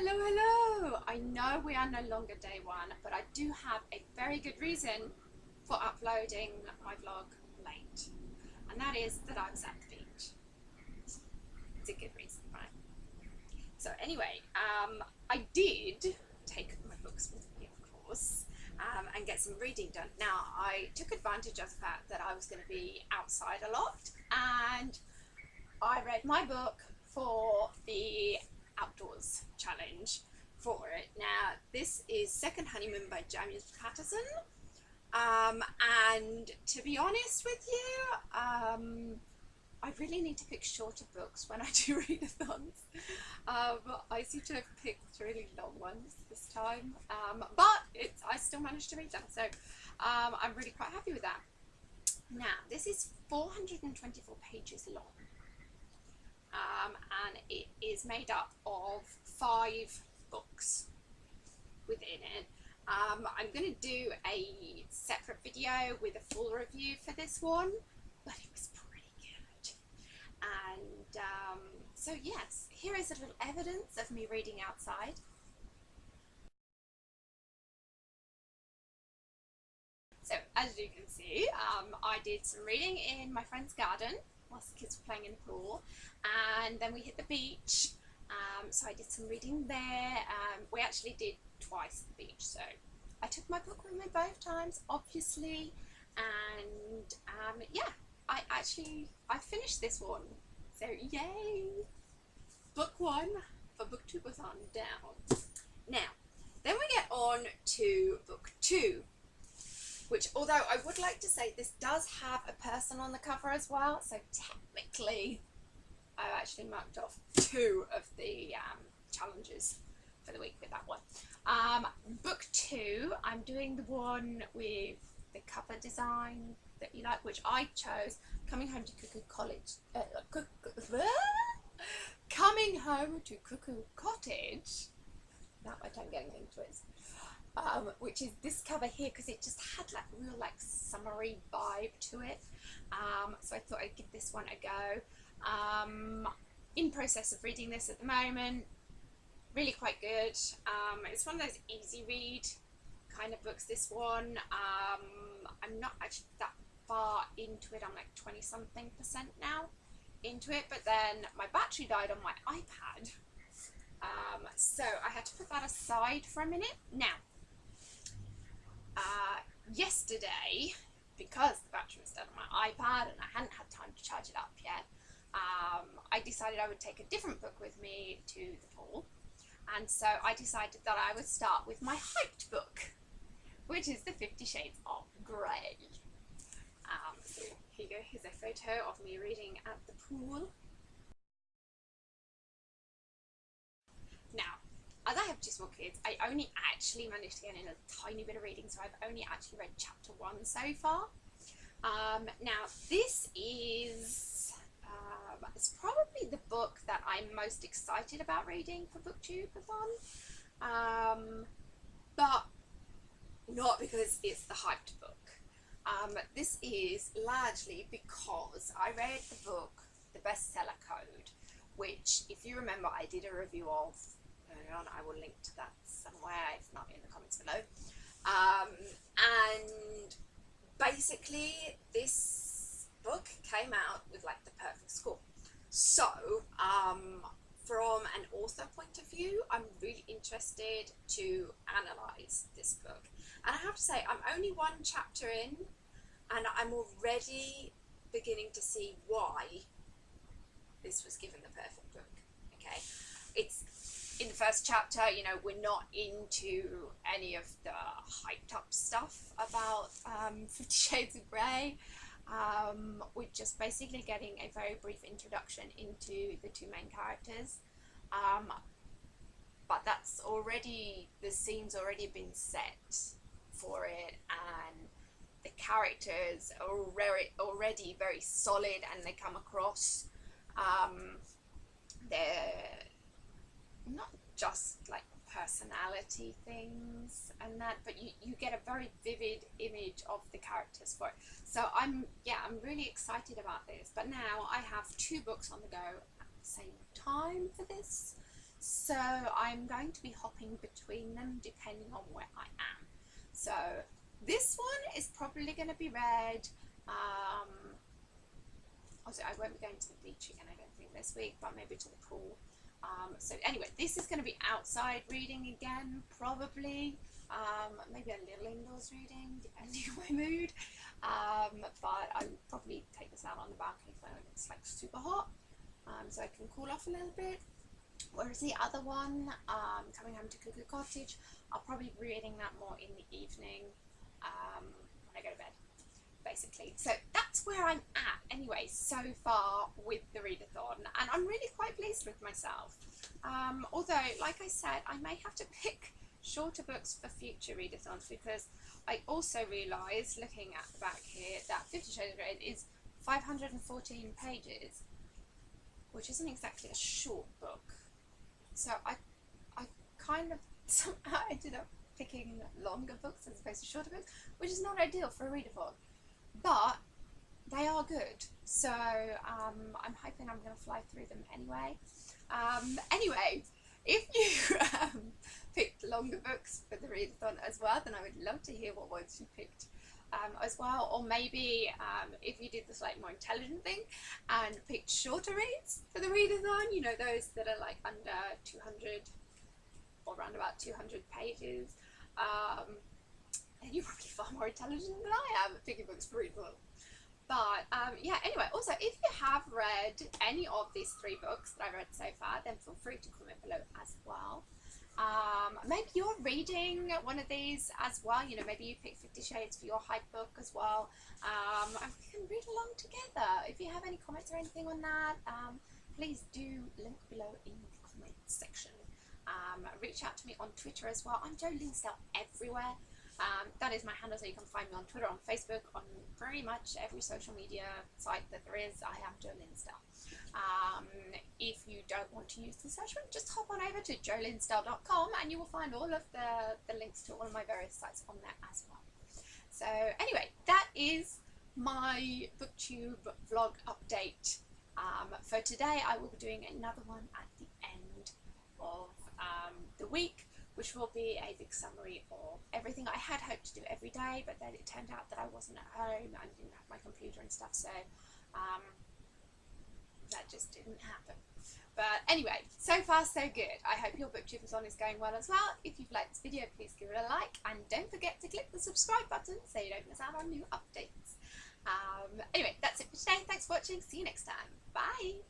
Hello, hello! I know we are no longer day one, but I do have a very good reason for uploading my vlog late. And that is that I was at the beach. It's a good reason, right? So anyway, I did take my books with me, of course, and get some reading done. Now, I took advantage of the fact that I was going to be outside a lot, and I read my book for the outdoors challenge for it. Now, this is Second Honeymoon by James Patterson, and to be honest with you, I really need to pick shorter books when I do readathons. I seem to have picked really long ones this time, but I still managed to read them, so I'm really quite happy with that. Now, this is 424 pages long. And it is made up of 5 books within it. I'm going to do a separate video with a full review for this one, but it was pretty good. And so yes, here is a little evidence of me reading outside. So as you can see, I did some reading in my friend's garden whilst the kids were playing in the pool, and then we hit the beach, so I did some reading there. We actually did twice at the beach, so I took my book with me both times, obviously, and yeah, I finished this one, so yay! Book 1 for Booktubeathon down. Now, then we get on to book 2, which, although I would like to say this does have a person on the cover as well, so technically I've actually marked off 2 of the challenges for the week with that one. Book 2, I'm doing the one with the cover design that you like, which I chose, Coming Home to Cuckoo College. Coming Home to Cuckoo Cottage. Now I don't get anything to it. Which is this cover here, because it just had like real like summery vibe to it, so I thought I'd give this one a go. In process of reading this at the moment, really quite good. It's one of those easy read kind of books, this one. I'm not actually that far into it, I'm like 20 something% now into it, but then my battery died on my iPad, so I had to put that aside for a minute. Now, yesterday, because the battery was dead on my iPad and I hadn't had time to charge it up yet, I decided I would take a different book with me to the pool, and so I decided that I would start with my hyped book, which is the 50 Shades of Grey. So here you go, here's a photo of me reading at the pool. Now, as I have 2 small kids, I only actually managed to get in a tiny bit of reading, so I've only actually read chapter 1 so far. Now, this is it's probably the book that I'm most excited about reading for Booktubeathon, but not because it's the hyped book. This is largely because I read the book, The Bestseller Code, which, if you remember, I did a review of earlier on. I will link to that somewhere, if not in the comments below. And basically, this book came out with like the perfect score. So, from an author point of view, I'm really interested to analyse this book. And I have to say, I'm only 1 chapter in, and I'm already beginning to see why this was given the perfect book. Okay, it's in the first chapter, you know, we're not into any of the hyped up stuff about 50 Shades of Grey. We're just basically getting a very brief introduction into the 2 main characters, but that's already, the scene's already been set for it, and the characters are already very solid, and they come across, they're not just like personality things and that, but you get a very vivid image of the characters for it. So I'm really excited about this. But now I have 2 books on the go at the same time for this, so I'm going to be hopping between them depending on where I am. So this one is probably going to be read. Also, I won't be going to the beach again, I don't think, this week, but maybe to the pool. So anyway, this is going to be outside reading again, probably. Maybe a little indoors reading, depending on my mood. But I would probably take this out on the balcony when it's like super hot, so I can cool off a little bit. Whereas the other one, Coming Home to Cuckoo Cottage, I'll probably be reading that more in the evening when I go to bed, basically. So that's where I'm at anyway so far with the readathon, and I'm really quite pleased with myself. Although, like I said, I may have to pick shorter books for future readathons, because I also realised, looking at the back here, that 50 Shades of Grey is 514 pages, which isn't exactly a short book. So I kind of somehow ended up picking longer books as opposed to shorter books, which is not ideal for a readathon, but they are good. So I'm hoping I'm going to fly through them anyway. Anyway, if you picked longer books for the readathon as well, then I would love to hear what ones you picked as well. Or maybe if you did the slightly more intelligent thing and picked shorter reads for the readathon, you know, those that are like under 200 or around about 200 pages, then you're probably far more intelligent than I am at picking books for readathon. But yeah, anyway, also if you have read any of these 3 books that I've read so far, then feel free to comment below as well. Maybe you're reading one of these as well, you know, maybe you pick 50 Shades for your hype book as well, and we can read along together. If you have any comments or anything on that, please do link below in the comments section. Reach out to me on Twitter as well. I'm Jo Linsdell everywhere. That is my handle, so you can find me on Twitter, on Facebook, on pretty much every social media site that there is. I am Jo Linsdell. If you don't want to use the search one, just hop on over to jolinsdell.com and you will find all of the links to all of my various sites on there as well. So anyway, that is my booktube vlog update for today. I will be doing another one at the end of the week, which will be a big summary of everything I had hoped to do every day, but then it turned out that I wasn't at home and didn't have my computer and stuff, so that just didn't happen. But anyway, so far so good. I hope your Booktubeathon is going well as well. If you've liked this video, please give it a like, and don't forget to click the subscribe button so you don't miss out on new updates. Anyway, that's it for today. Thanks for watching. See you next time. Bye!